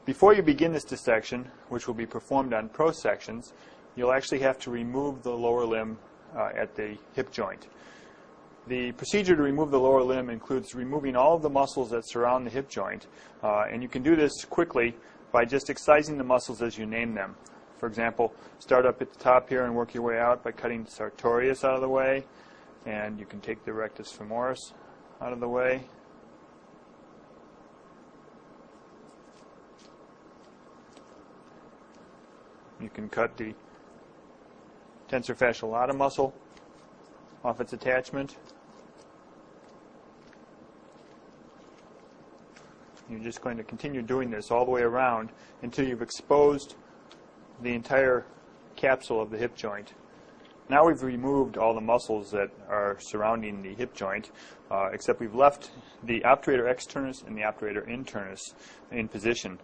Before you begin this dissection, which will be performed on pro sections, you'll actually have to remove the lower limb at the hip joint. The procedure to remove the lower limb includes removing all of the muscles that surround the hip joint, and you can do this quickly by just excising the muscles as you name them. For example, start up at the top here and work your way out by cutting sartorius out of the way, and you can take the rectus femoris out of the way. You can cut the tensor fasciae lata muscle off its attachment. You're just going to continue doing this all the way around until you've exposed the entire capsule of the hip joint. Now we've removed all the muscles that are surrounding the hip joint, except we've left the obturator externus and the obturator internus in position.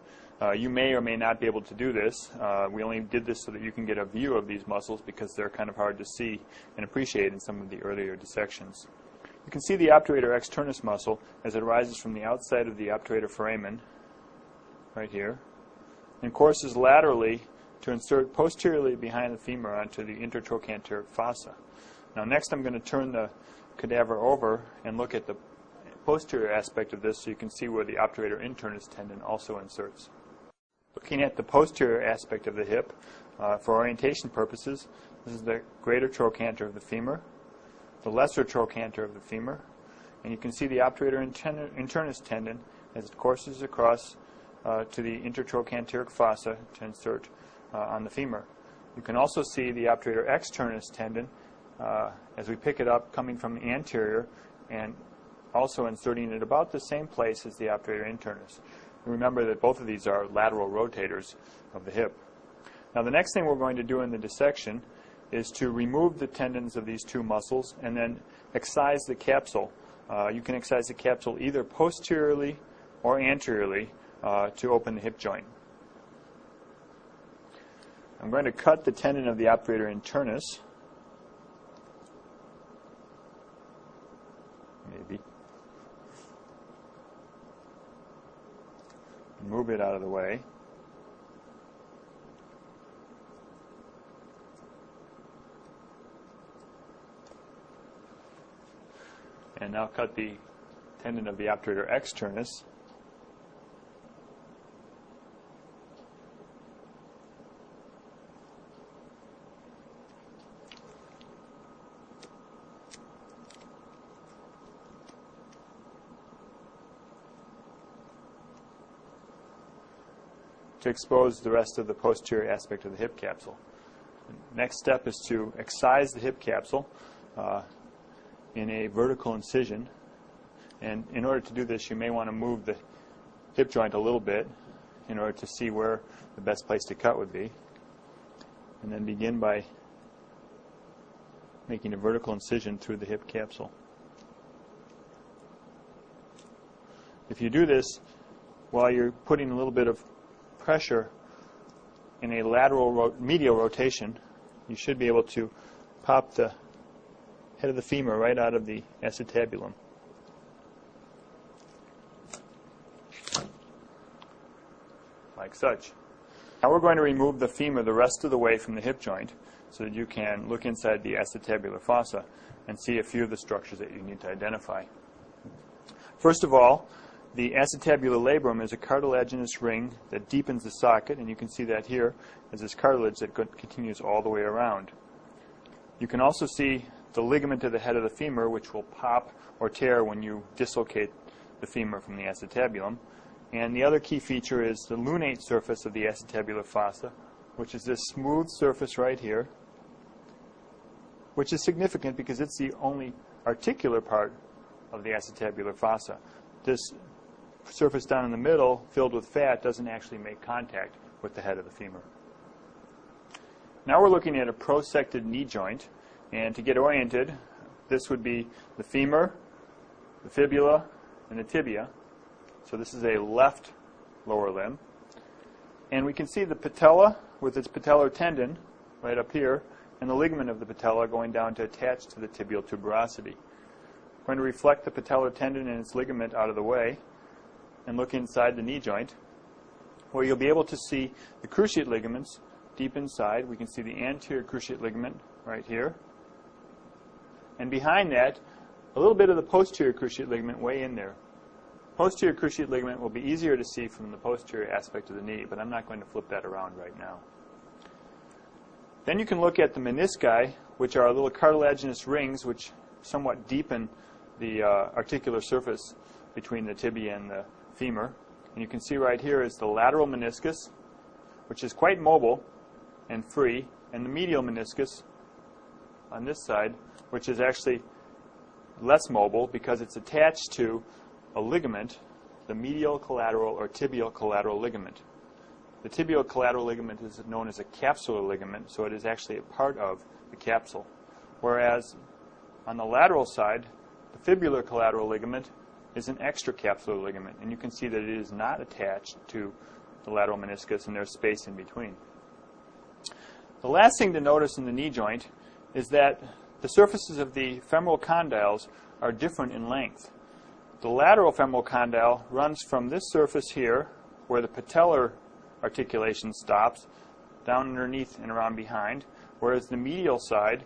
You may or may not be able to do this. We only did this so that you can get a view of these muscles because they're kind of hard to see and appreciate in some of the earlier dissections. You can see the obturator externus muscle as it rises from the outside of the obturator foramen, right here, and courses laterally to insert posteriorly behind the femur onto the intertrochanteric fossa. Now next I'm going to turn the cadaver over and look at the posterior aspect of this so you can see where the obturator internus tendon also inserts. Looking at the posterior aspect of the hip, for orientation purposes, this is the greater trochanter of the femur, the lesser trochanter of the femur, and you can see the obturator internus tendon as it courses across to the intertrochanteric fossa to insert on the femur. You can also see the obturator externus tendon as we pick it up coming from the anterior and also inserting it about the same place as the obturator internus. Remember that both of these are lateral rotators of the hip. Now the next thing we're going to do in the dissection is to remove the tendons of these two muscles and then excise the capsule. You can excise the capsule either posteriorly or anteriorly to open the hip joint. I'm going to cut the tendon of the obturator internus. Maybe. Move it out of the way. And now cut the tendon of the obturator externus. To expose the rest of the posterior aspect of the hip capsule. The next step is to excise the hip capsule in a vertical incision, and in order to do this you may want to move the hip joint a little bit in order to see where the best place to cut would be, and then begin by making a vertical incision through the hip capsule. If you do this while you're putting a little bit of pressure in a lateral medial rotation, you should be able to pop the head of the femur right out of the acetabulum. Like such. Now we're going to remove the femur the rest of the way from the hip joint so that you can look inside the acetabular fossa and see a few of the structures that you need to identify. First of all, the acetabular labrum is a cartilaginous ring that deepens the socket, and you can see that here as this cartilage that continues all the way around. You can also see the ligament of the head of the femur, which will pop or tear when you dislocate the femur from the acetabulum. And the other key feature is the lunate surface of the acetabular fossa, which is this smooth surface right here, which is significant because it's the only articular part of the acetabular fossa. This surface down in the middle, filled with fat, doesn't actually make contact with the head of the femur. Now we're looking at a prosected knee joint, and to get oriented, this would be the femur, the fibula, and the tibia. So this is a left lower limb. And we can see the patella with its patellar tendon right up here, and the ligament of the patella going down to attach to the tibial tuberosity. I'm going to reflect the patellar tendon and its ligament out of the way and look inside the knee joint. where you'll be able to see the cruciate ligaments deep inside. We can see the anterior cruciate ligament right here. And behind that, a little bit of the posterior cruciate ligament way in there. Posterior cruciate ligament will be easier to see from the posterior aspect of the knee, but I'm not going to flip that around right now. Then you can look at the menisci, which are little cartilaginous rings which somewhat deepen the articular surface between the tibia and the femur. And you can see right here is the lateral meniscus, which is quite mobile and free, and the medial meniscus on this side, which is actually less mobile because it's attached to a ligament, the medial collateral or tibial collateral ligament. The tibial collateral ligament is known as a capsular ligament, so it is actually a part of the capsule. Whereas on the lateral side, the fibular collateral ligament is an extracapsular ligament, and you can see that it is not attached to the lateral meniscus, and there's space in between. The last thing to notice in the knee joint is that the surfaces of the femoral condyles are different in length. The lateral femoral condyle runs from this surface here, where the patellar articulation stops, down underneath and around behind, whereas the medial side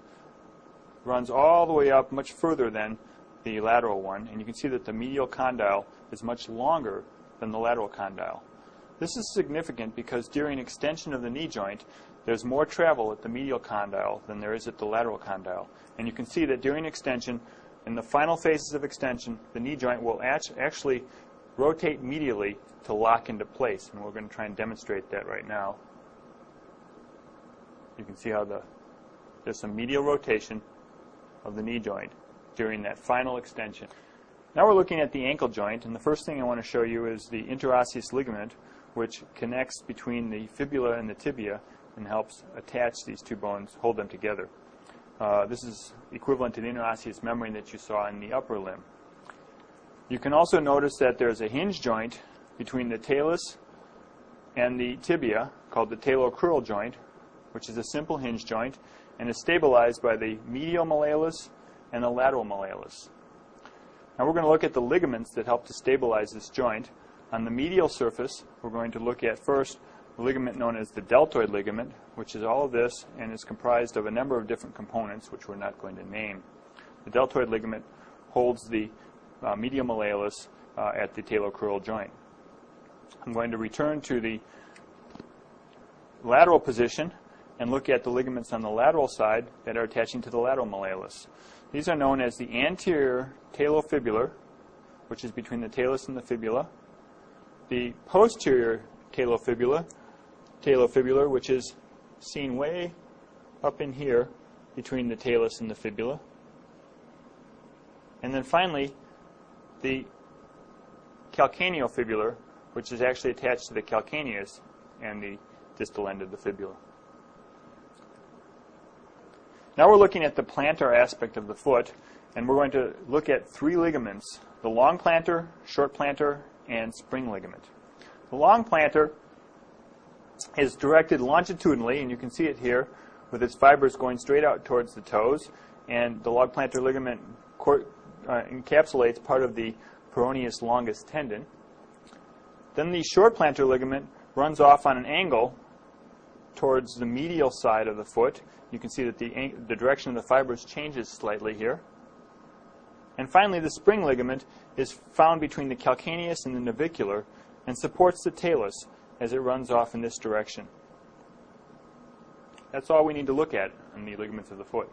runs all the way up much further than the lateral one, and you can see that the medial condyle is much longer than the lateral condyle. This is significant because during extension of the knee joint, there's more travel at the medial condyle than there is at the lateral condyle. And you can see that during extension, in the final phases of extension, the knee joint will actually rotate medially to lock into place. And we're going to try and demonstrate that right now. You can see how there's some medial rotation of the knee joint during that final extension. Now we're looking at the ankle joint, and the first thing I want to show you is the interosseous ligament, which connects between the fibula and the tibia and helps attach these two bones, hold them together. This is equivalent to the interosseous membrane that you saw in the upper limb. You can also notice that there's a hinge joint between the talus and the tibia called the talocrural joint, which is a simple hinge joint and is stabilized by the medial malleolus and the lateral malleolus. Now we're going to look at the ligaments that help to stabilize this joint. On the medial surface, we're going to look at first the ligament known as the deltoid ligament, which is all of this and is comprised of a number of different components which we're not going to name. The deltoid ligament holds the medial malleolus at the talocrural joint. I'm going to return to the lateral position and look at the ligaments on the lateral side that are attaching to the lateral malleolus. These are known as the anterior talofibular, which is between the talus and the fibula, the posterior talofibular, which is seen way up in here between the talus and the fibula, and then finally the calcaneofibular, which is actually attached to the calcaneus and the distal end of the fibula. Now we're looking at the plantar aspect of the foot, and we're going to look at three ligaments: the long plantar, short plantar, and spring ligament. The long plantar is directed longitudinally, and you can see it here with its fibers going straight out towards the toes, and the long plantar ligament encapsulates part of the peroneus longus tendon. Then the short plantar ligament runs off on an angle towards the medial side of the foot. You can see that the direction of the fibers changes slightly here. And finally, the spring ligament is found between the calcaneus and the navicular and supports the talus as it runs off in this direction. That's all we need to look at in the ligaments of the foot.